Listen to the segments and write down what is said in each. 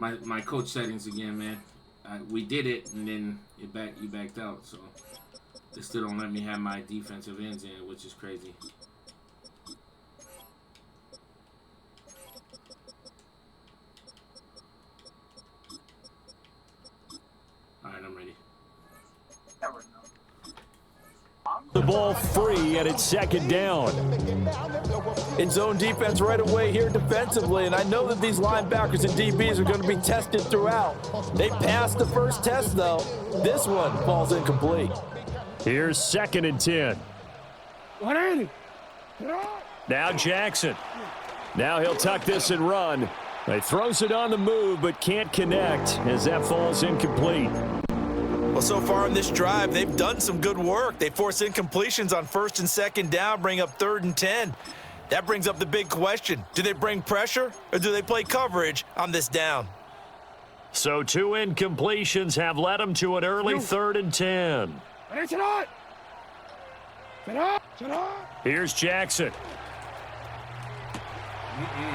my coach settings again, man. We did it, and then you backed out. So they still don't let me have my defensive ends in, which is crazy. All right, I'm ready. The ball free, and it's second down. In zone defense right away here defensively, and I know that these linebackers and DBs are going to be tested throughout. They passed the first test, though. This one falls incomplete. Here's 2nd and 10. Now Jackson. Now he'll tuck this and run. He throws it on the move, but can't connect as that falls incomplete. Well, so far in this drive, they've done some good work. They force incompletions on 1st and 2nd down, bring up 3rd and 10. That brings up the big question. Do they bring pressure, or do they play coverage on this down? So 2 incompletions have led them to an early 3rd and 10. Here's Jackson.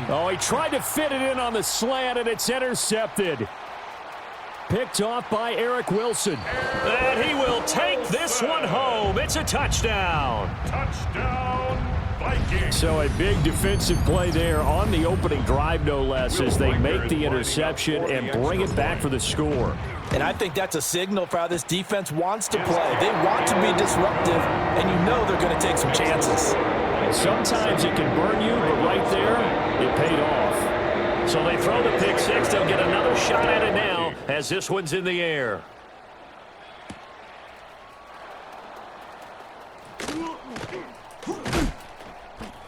Oh, he tried to fit it in on the slant, and it's intercepted. Picked off by Eric Wilson. And he will take this one home. It's a touchdown. Touchdown, Vikings. So a big defensive play there on the opening drive, no less, as they make the interception and bring it back for the score. And I think that's a signal for how this defense wants to play. They want to be disruptive, and you know they're going to take some chances. Sometimes it can burn you, but right there, it paid off. So they throw the pick six. They'll get another shot at it now as this one's in the air.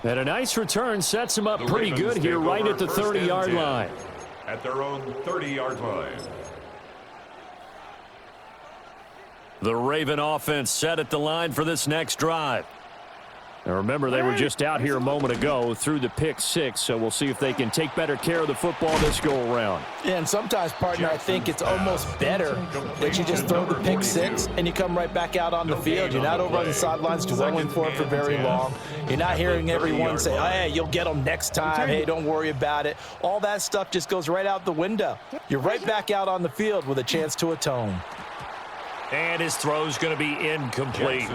And a nice return sets them up pretty good here right at the 30-yard line. At their own 30-yard line. The Raven offense set at the line for this next drive. Now remember, they were just out here a moment ago through the pick six, so we'll see if they can take better care of the football this go-around. Yeah, and sometimes, partner, I think it's almost better that you just throw the pick six and you come right back out on the field. You're not over on the sidelines dwelling for it for very long. You're not hearing everyone say, oh, hey, you'll get them next time. Hey, don't worry about it. All that stuff just goes right out the window. You're right back out on the field with a chance to atone. And his throw's going to be incomplete.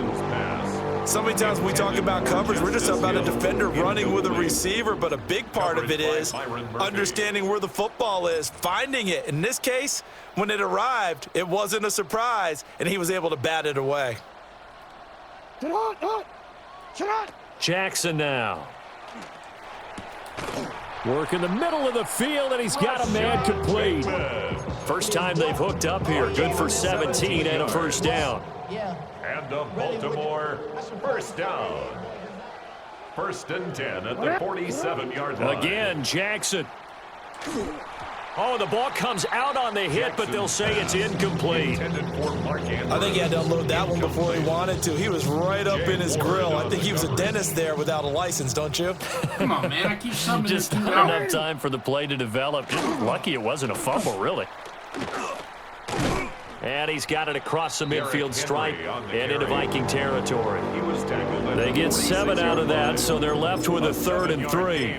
So many times when we talk about coverage, we're just about a defender running with a receiver, but a big part of it is understanding where the football is, finding it. In this case, when it arrived, it wasn't a surprise, and he was able to bat it away. Jackson now. Work in the middle of the field, and he's got a man complete. First time they've hooked up here. Good for 17 and a first down. And the Baltimore first down. 1st and 10 at the 47-yard line. Again, Jackson. Oh, the ball comes out on the hit, but they'll say it's incomplete. I think he had to unload that one before he wanted to. He was right up in his grill. I think he was a dentist there without a license, don't you? Come on, man. I keep summoning Just not enough time for the play to develop. Lucky it wasn't a fumble, really. And he's got it across the midfield stripe and into Viking territory. They get 7 out of that, so they're left with a 3rd and 3.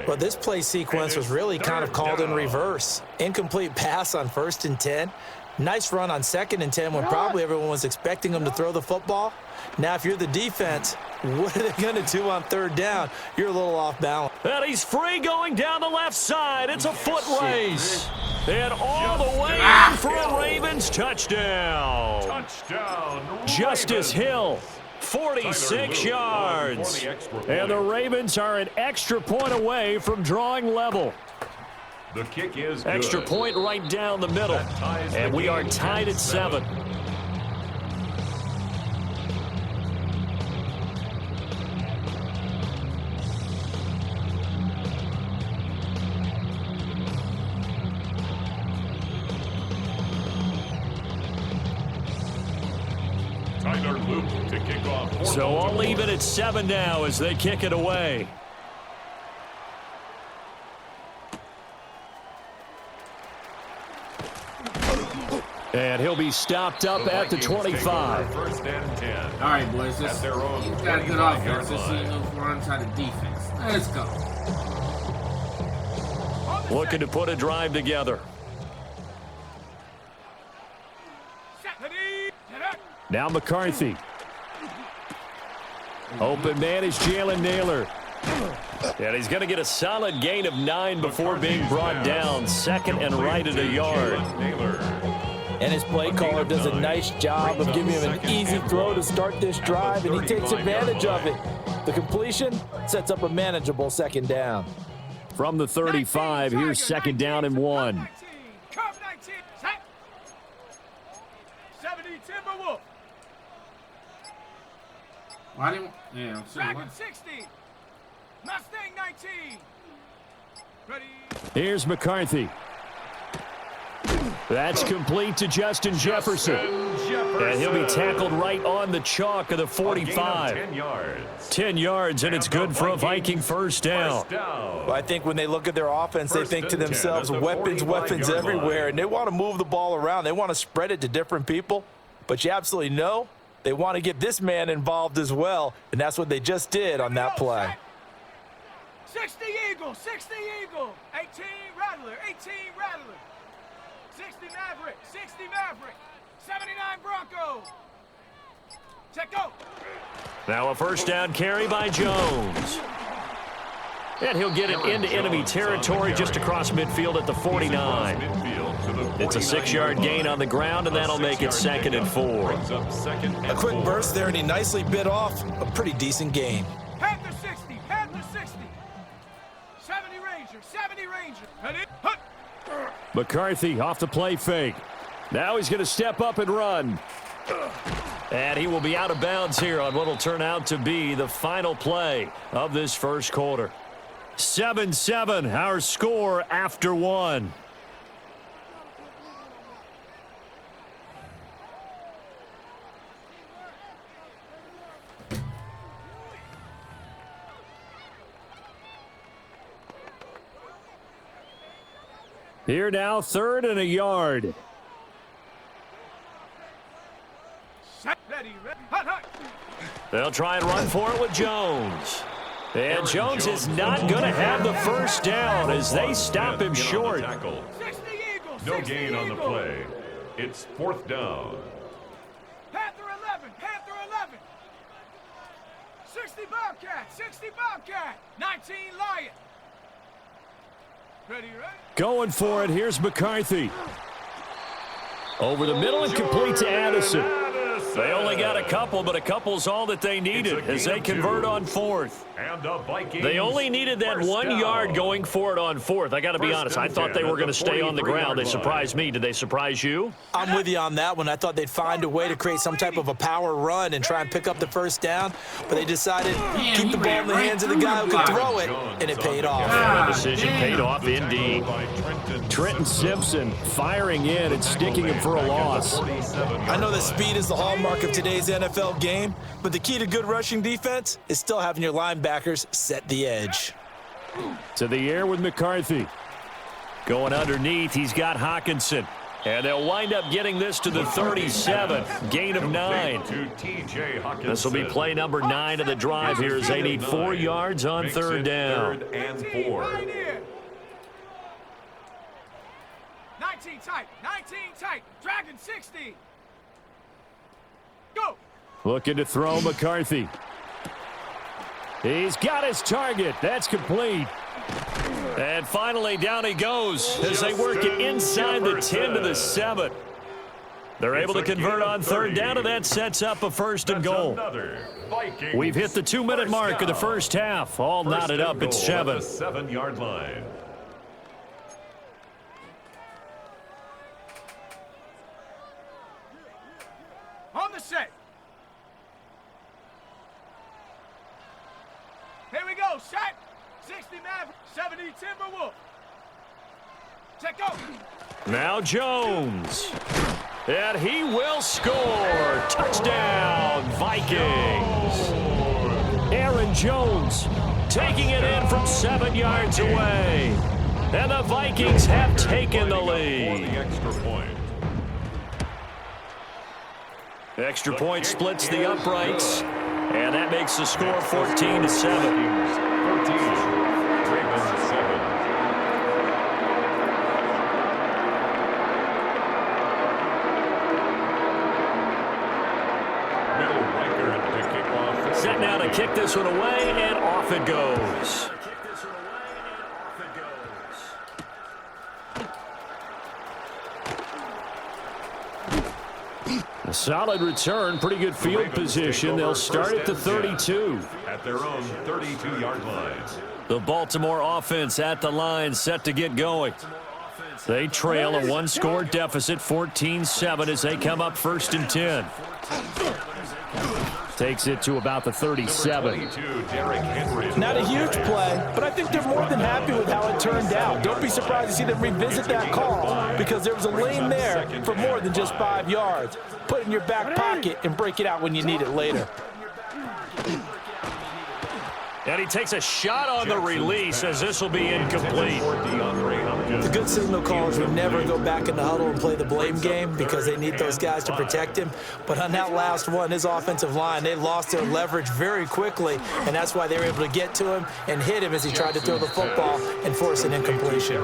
Well, this play sequence was really kind of called in reverse. Incomplete pass on 1st and 10. Nice run on 2nd and 10 when probably everyone was expecting him to throw the football. Now, if you're the defense, what are they going to do on 3rd down? You're a little off balance. And he's free going down the left side. It's a foot race. And all the way in for a Ravens touchdown. Touchdown. Justice Hill, 46 yards. And the Ravens are an extra point away from drawing level. The kick is good. Extra point right down the middle. And we are tied at 7. To kick off. So I'll leave it at 7 now as they kick it away. And he'll be stopped up at the 25. 1st and 10. All right, boys. He's got a good offense. Let's see if he runs out of defense. Let's go. Looking to put a drive together. Now McCarthy. Open man is Jalen Naylor. And he's going to get a solid gain of 9 before being brought down. Second and right at a yard. And his play caller does a nice job of giving him an easy throw to start this drive, and he takes advantage of it. The completion sets up a manageable second down. From the 35, here's second down and 1. 70 Timberwolf. Why didn't? Yeah, Dragon 60. Mustang 19. Ready. Here's McCarthy. That's complete to Justin Jefferson. And he'll be tackled right on the chalk of the 45. 10 yards. 10 yards, and it's good for a Viking first down. Well, I think when they look at their offense, they think to themselves, weapons everywhere, and they want to move the ball around. They want to spread it to different people. But you absolutely know they want to get this man involved as well, and that's what they just did on that play. 60 Eagle, 60 Eagle. 18 Rattler, 18 Rattler. 60 Maverick, 60 Maverick. 79 Bronco. Check go. Now a first down carry by Jones. And he'll get it into enemy territory just across midfield at the 49. It's a 6-yard gain on the ground, and that'll make it 2nd and 4. A quick burst there, and he nicely bit off a pretty decent gain. Panther 60, Panther 60. 70 Ranger, 70 Ranger. Ready? Hut. McCarthy off the play fake. Now he's going to step up and run. And he will be out of bounds here on what will turn out to be the final play of this first quarter. 7-7, our score after 1. Here now, 3rd and a yard. Ready, ready. Hut, hut. They'll try and run for it with Jones. And Jones is not going to have the first down as they stop him short. 60 Eagle, 60 No gain on the Eagle. play. It's 4th down. Panther 11, Panther 11. 60 Bobcat, 60 Bobcat. 19 Lion. Ready, ready. Going for it. Here's McCarthy. Over the middle and complete to Addison. They only got a couple, but a couple's all that they needed as they convert on 4th. They only needed that 1 yard going for it on 4th. I got to be honest. I thought they were going to stay on the ground. They surprised me. Did they surprise you? I'm with you on that one. I thought they'd find a way to create some type of a power run and try and pick up the first down, but they decided to keep the ball in the hands of the guy who could throw it, and it paid off. That decision paid off indeed. Trenton Simpson firing in and sticking him for a loss. I know that speed is the hallmark of today's NFL game, but the key to good rushing defense is still having your linebackers set the edge. To the air with McCarthy. Going underneath, he's got Hawkinson. And they'll wind up getting this to the 37. Gain of 9. This will be play number 9 of the drive here as they need 4 yards on 3rd down. 19 tight, 19 tight. Dragon 60. Go. Looking to throw McCarthy. He's got his target. That's complete. And finally, down he goes as they work it inside the 10 to the 7. They're able to convert on 3rd down, and that sets up a 1st and goal. We've hit the 2-minute mark of the first half. All knotted up at 7. 7-yard line. On the set. Here we go. Set. 60 Maverick. 70 Timberwolf. Check go. Now Jones. And he will score. Touchdown, Vikings. Aaron Jones taking it in from 7 yards away. And the Vikings have taken the lead. Extra point splits the uprights. And that makes the score 14-7. 14. Ravens 7. kick this one away, and off it goes. A solid return, pretty good field position. They'll start at the 32. At their own 32-yard line. The Baltimore offense at the line, set to get going. They trail a one-score deficit, 14-7, as they come up 1st and 10. Takes it to about the 37. Not a huge play, but I think they're more than happy with how it turned out. Don't be surprised to see them revisit that call because there was a lane there for more than just 5 yards. Put it in your back pocket and break it out when you need it later. And he takes a shot on the release as this will be incomplete. The good signal callers would never go back in the huddle and play the blame game because they need those guys to protect him. But on that last one, his offensive line, they lost their leverage very quickly, and that's why they were able to get to him and hit him as he tried to throw the football and force an incompletion.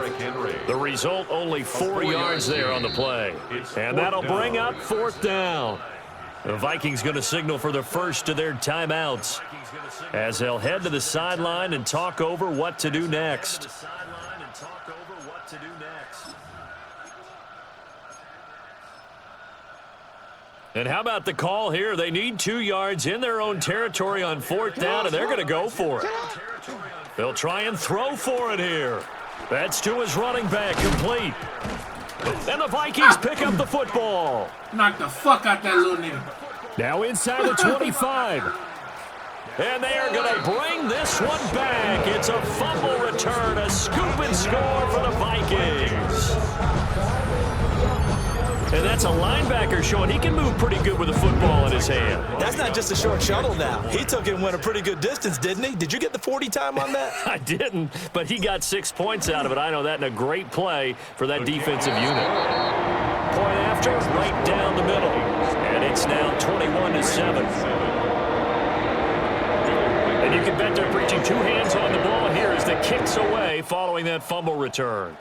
The result, only 4 yards there on the play. And that'll bring up 4th down. The Vikings going to signal for the first of their timeouts as they'll head to the sideline and talk over what to do next. And how about the call here? They need 2 yards in their own territory on 4th down, and they're going to go for it. They'll try and throw for it here. That's to his running back, complete. And the Vikings pick up the football. Knock the fuck out that little nigga. Now inside the 25. And they are going to bring this one back. It's a fumble return, a scoop and score for the Vikings. And that's a linebacker showing he can move pretty good with a football in his hand. That's not just a short shuttle now. He took it and went a pretty good distance, didn't he? Did you get the 40 time on that? I didn't, but he got 6 points out of it. I know that, and a great play for that defensive unit. Point after, right down the middle. And it's now 21-7. And you can bet they're preaching 2 hands on the ball here as the kick's away following that fumble return.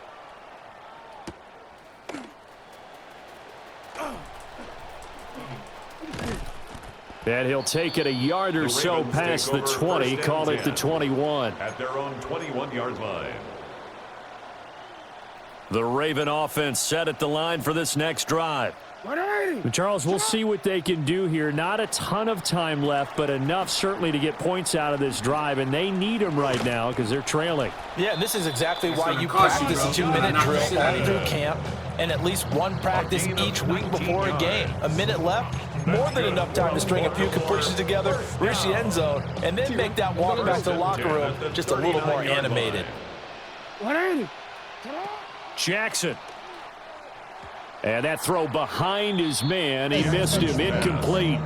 And he'll take it a yard or so past the 20, call it the 21. At their own 21-yard line. The Raven offense set at the line for this next drive. Charles, we'll see what they can do here. Not a ton of time left, but enough certainly to get points out of this drive, and they need them right now because they're trailing. Yeah, and this is exactly why you practice a 2-minute drill all through camp and at least one practice each week before a game. A minute left, more than enough time to string a few completions together, reach the end zone, and then make that walk back to the locker room just a little more animated. Jackson. And that throw behind his man, he missed him, incomplete.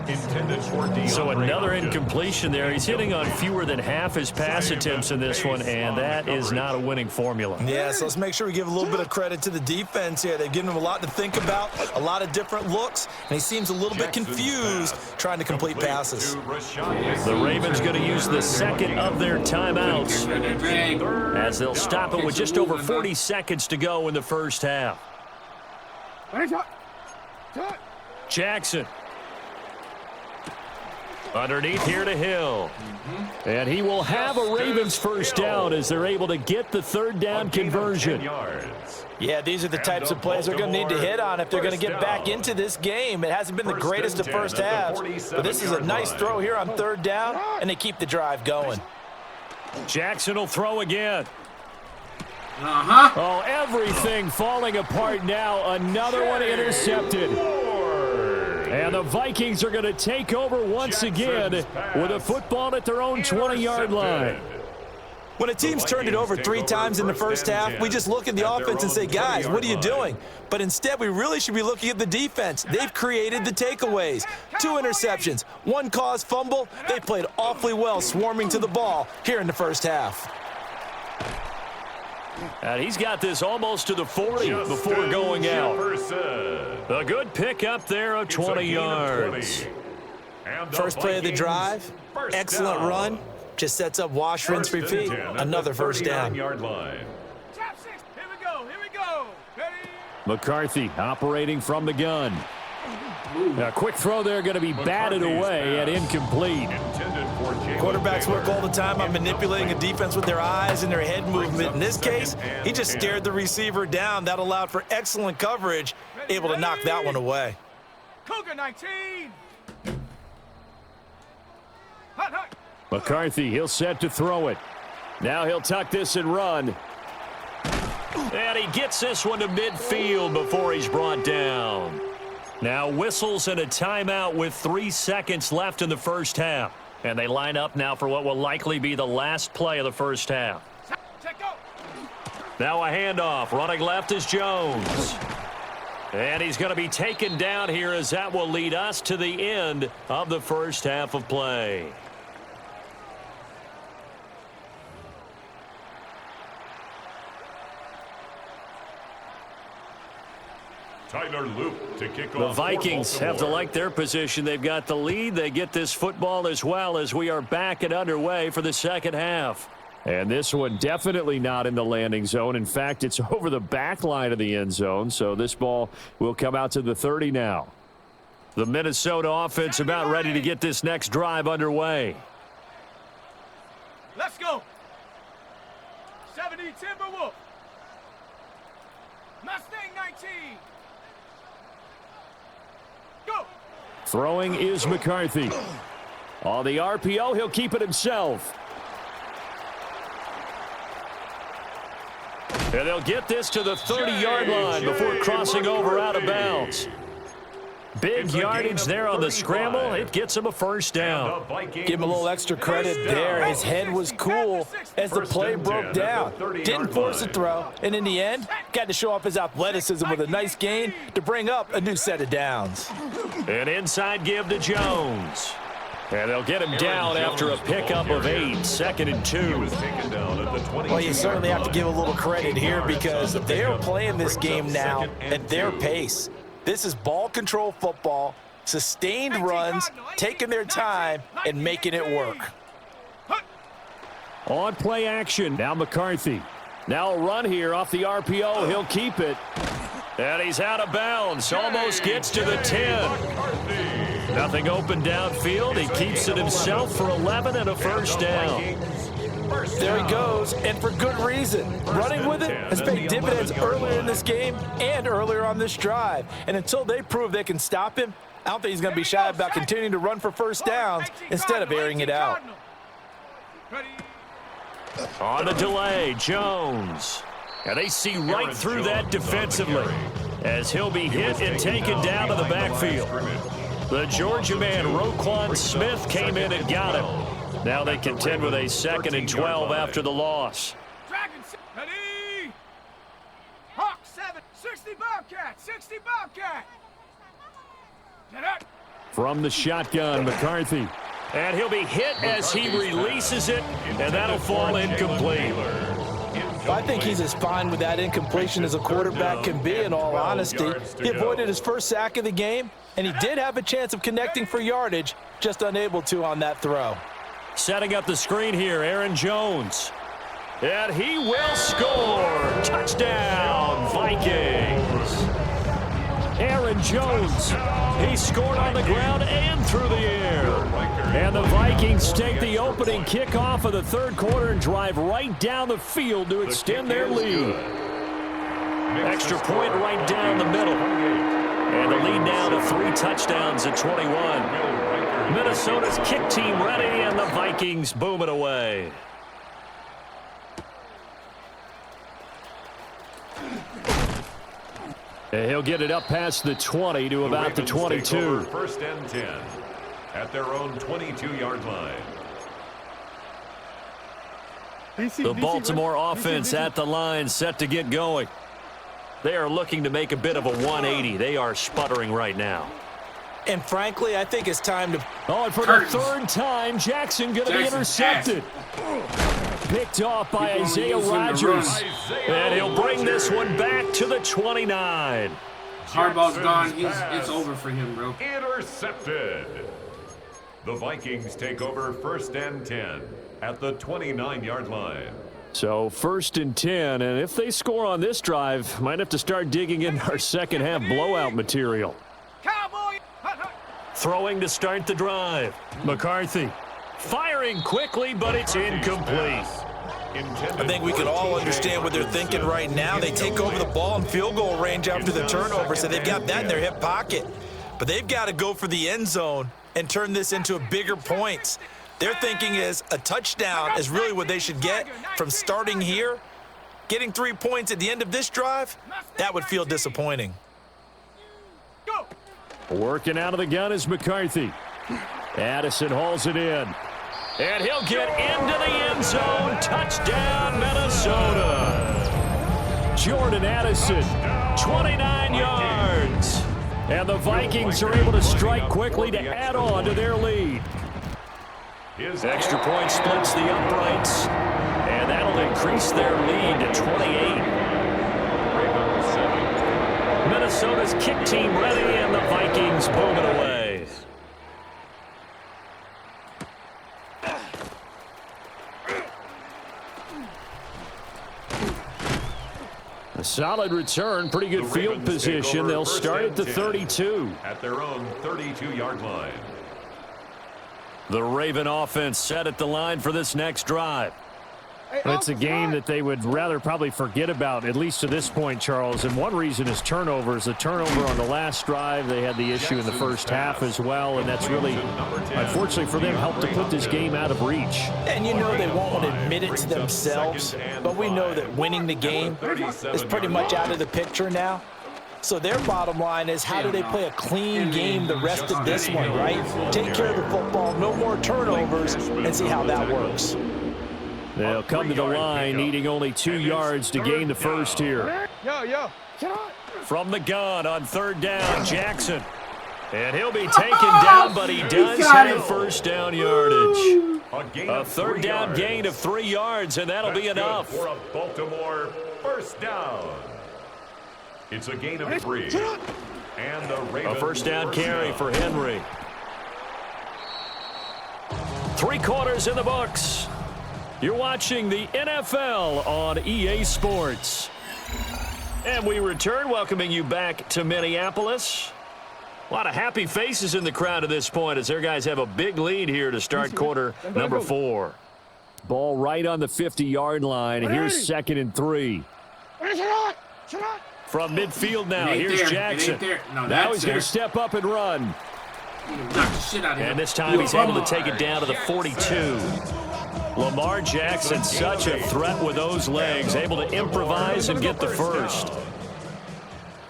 So another incompletion there. He's hitting on fewer than half his pass attempts in this one, and that is not a winning formula. Yeah, so let's make sure we give a little bit of credit to the defense here. They've given him a lot to think about, a lot of different looks, and he seems a little bit confused trying to complete passes. The Ravens going to use the second of their timeouts as they'll stop it with just over 40 seconds to go in the first half. Jackson. Underneath here to Hill. And he will have a Ravens first down as they're able to get the 3rd down conversion. Yeah, these are the types of plays they're going to need to hit on if they're going to get back into this game. It hasn't been the greatest of first halves, but this is a nice throw here on 3rd down, and they keep the drive going. Jackson will throw again. Oh, everything falling apart now. Another one intercepted. And the Vikings are going to take over once again with a football at their own 20-yard line. When a team's turned it over 3 times in the first half, we just look at the offense and say, guys, what are you doing? But instead, we really should be looking at the defense. They've created the takeaways. 2 interceptions, 1 caused fumble. They played awfully well swarming to the ball here in the first half. And he's got this almost to the 40 before going out. A good pick up there of 20 yards. First play of the drive, excellent run. Just sets up wash, rinse, repeat. Another first down. Here we go. Ready? McCarthy operating from the gun. A quick throw there going to be batted away and incomplete. Quarterbacks work all the time on manipulating a defense with their eyes and their head movement. In this case, he just stared the receiver down. That allowed for excellent coverage, able to knock that one away. Cougar 19. McCarthy, he'll set to throw it. Now he'll tuck this and run. And he gets this one to midfield before he's brought down. Now whistles and a timeout with 3 seconds left in the first half. And they line up now for what will likely be the last play of the first half. Now a handoff. Running left is Jones. And he's going to be taken down here as that will lead us to the end of the first half of play. Tyler Loop to kick off. The Vikings have to like their position. They've got the lead. They get this football as well as we are back and underway for the second half. And this one definitely not in the landing zone. In fact, it's over the back line of the end zone. So this ball will come out to the 30 now. The Minnesota offense about ready to get this next drive underway. Let's go. 70 Timberwolf. Mustang 19. Go. Throwing is McCarthy. On the RPO, he'll keep it himself. And they'll get this to the 30-yard line before crossing over out of bounds. Big yardage there on the scramble. It gets him a first down. Give him a little extra credit there. His head was cool as the play broke down. Didn't force a throw, and in the end, got to show off his athleticism with a nice gain to bring up a new set of downs. An inside give to Jones. And they'll get him down after a pickup of 8, 2nd and 2. Well, you certainly have to give a little credit here because they're playing this game now at their pace. This is ball control football, sustained runs, taking their time, and making it work. On play action, now McCarthy. Now a run here off the RPO. He'll keep it. And he's out of bounds. Almost gets to the 10. Nothing open downfield. He keeps it himself for 11 and a first down. There he goes, and for good reason. Running with it has paid dividends earlier in this game and earlier on this drive. And until they prove they can stop him, I don't think he's going to be shy about continuing to run for first downs instead of airing it out. On the delay, Jones. And they see right through that defensively as he'll be hit and taken down to the backfield. The Georgia man, Roquan Smith, came in and got him. Now they contend with a 2nd and 12 after the loss. Dragons, ready. Hawk 7, 60 Bobcat, 60 Bobcat. Get up. From the shotgun, McCarthy. And he'll be hit as he releases it, and that'll fall incomplete. I think he's as fine with that incompletion as a quarterback can be, in all honesty. He avoided his first sack of the game, and he did have a chance of connecting for yardage, just unable to on that throw. Setting up the screen here, Aaron Jones. And he will score. Touchdown, Vikings. Aaron Jones. He scored on the ground and through the air. And the Vikings take the opening kickoff of the third quarter and drive right down the field to extend their lead. Extra point right down the middle. And the lead now to 3 touchdowns at 21. Minnesota's kick team ready, and the Vikings boom it away. And he'll get it up past the 20 to about the 22. First and 10 at their own 22-yard line. The Baltimore offense at the line, set to get going. They are looking to make a bit of a 180. They are sputtering right now. And frankly, I think it's time to... Oh, and for the third time, Jackson going to be intercepted. Picked off by Isaiah Rodgers. And he'll bring this one back to the 29. Harbaugh's gone. It's over for him, bro. Intercepted. The Vikings take over first and 10 at the 29-yard line. So first and 10, and if they score on this drive, might have to start digging in our second half blowout material. Cowboy. throwing to start the drive. McCarthy firing quickly, but it's incomplete. I think we can all understand what they're thinking right now. They take over the ball in field goal range after the turnover, so they've got that in their hip pocket. But they've got to go for the end zone and turn this into bigger points. Their thinking is a touchdown is really what they should get from starting here. Getting 3 points at the end of this drive, that would feel disappointing. Working out of the gun is McCarthy. Addison hauls it in. And he'll get into the end zone. Touchdown, Minnesota. Jordan Addison, 29 yards. And the Vikings are able to strike quickly to add on to their lead. Extra point splits the uprights. And that'll increase their lead to 28. Minnesota's kick team ready, and the Vikings boom it away. A solid return, pretty good field position. They'll start at the 32. At their own 32-yard line. The Raven offense set at the line for this next drive. It's a game that they would rather probably forget about, at least to this point, Charles. And one reason is turnovers. The turnover on the last drive, they had the issue in the first half as well, and that's really, unfortunately for them, helped to put this game out of reach. And you know they won't want to admit it to themselves, but we know that winning the game is pretty much out of the picture now. So their bottom line is, how do they play a clean game the rest of this one, right? Take care of the football, no more turnovers, and see how that works. They'll come to the line, needing only 2 yards to gain the first here. From the gun on third down, Jackson. And he'll be taken down, but he does have first down yardage. A third down gain of 3 yards, and that'll be enough. For a Baltimore first down. It's a gain of 3. And the Ravens A first down carry for Henry. 3 quarters in the books. You're watching the NFL on EA Sports. And we return, welcoming you back to Minneapolis. A lot of happy faces in the crowd at this point as their guys have a big lead here to start quarter number 4. Ball right on the 50-yard line, and here's 2nd and 3. From midfield now, here's Jackson. Now he's going to step up and run. And this time he's able to take it down to the 42. Lamar Jackson, such a threat with those legs, able to improvise and get the first.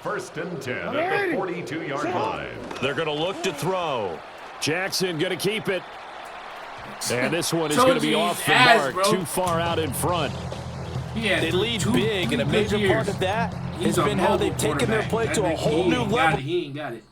First and 10 at the 42-yard line. They're going to look to throw. Jackson going to keep it. And this one is going to be off the mark, too far out in front. They lead big, and a major part of that has been how they've taken their play to a whole new level. He ain't got it.